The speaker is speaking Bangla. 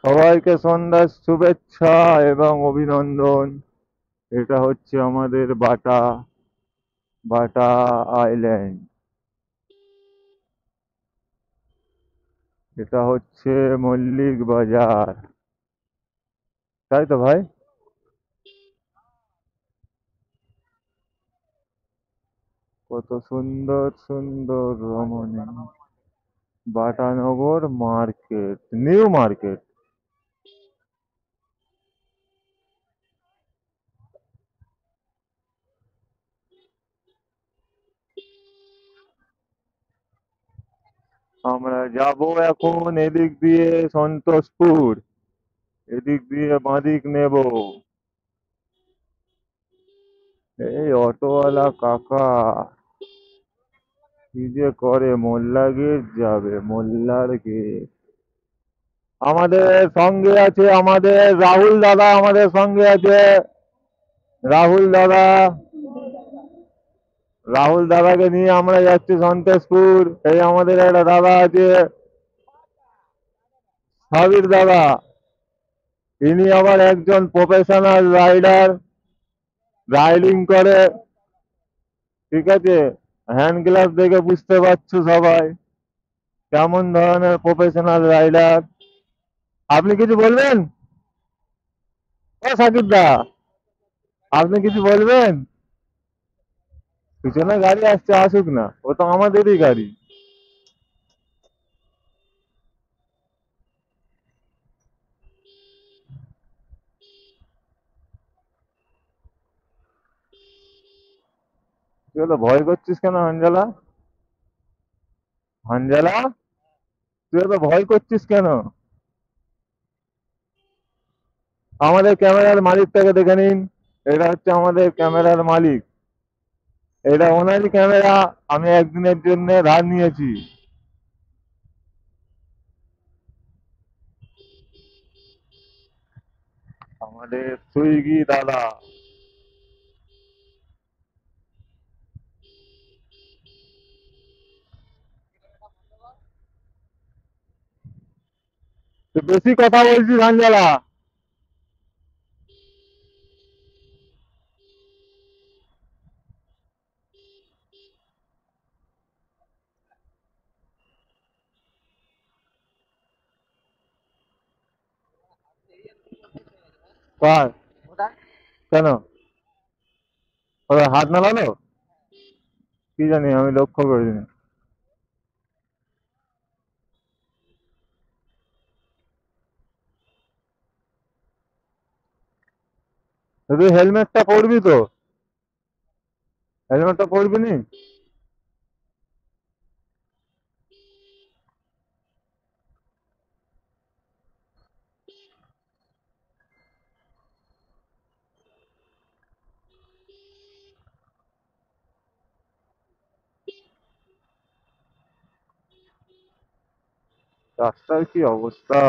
সবাইকে সন্ধ্যার শুভেচ্ছা এবং অভিনন্দন। এটা হচ্ছে আমাদের বাটা বাটা আইল্যান্ড। এটা হচ্ছে মল্লিক বাজার, তাই তো ভাই? কত সুন্দর সুন্দর রমণী। Batanagar market, new market. আমরা যাব এখন এদিক দিয়ে সন্তোষপুর, এদিক দিয়ে বাঁদিক নেব। এই অটোওয়ালা কাকা কি যে করে, মোল্লা গেট যাবে, মোল্লার গেট। আমাদের সঙ্গে আছে আমাদের রাহুল দাদা, আমাদের সঙ্গে আছে রাহুল দাদা। রাহুল দাদাকে নিয়ে আমরা যাচ্ছি সন্তোষপুর। এই আমাদের একটা দাদা আছে, সাবির দাদা। ইনি আবার একজন প্রফেশনাল রাইডার, রাইডিং করে। ঠিক আছে, হ্যান্ড গ্লাভস দেখে বুঝতে পারছো সবাই কেমন ধরনের প্রফেশনাল রাইডার। আপনি কিছু বলবেন? ও সাকিব দা, আপনি কিছু বলবেন? পিছনে গাড়ি আসছে, আসুক না, ও তো আমাদেরই গাড়ি। তুই তো ভয় করছিস কেন হাঞ্জালা? হাঞ্জালা, তুই তো ভয় করছিস কেন? আমাদের ক্যামেরার মালিকটাকে দেখে নিন। এটা হচ্ছে আমাদের ক্যামেরার মালিক। এটা ওনারই ক্যামেরা, আমি একদিনের জন্য ধার নিয়েছি। আমাদের সুইগি দাদা। তুই বেশি কথা বলছিস হাঞ্জালা। কার? কেন? ওরা হাত নাড়ালো? কি জানি, আমি লক্ষ্য করিনি। তুই হেলমেটটা পরবি তো? হেলমেটটা পরবি নি? রাস্তার কি অবস্থা!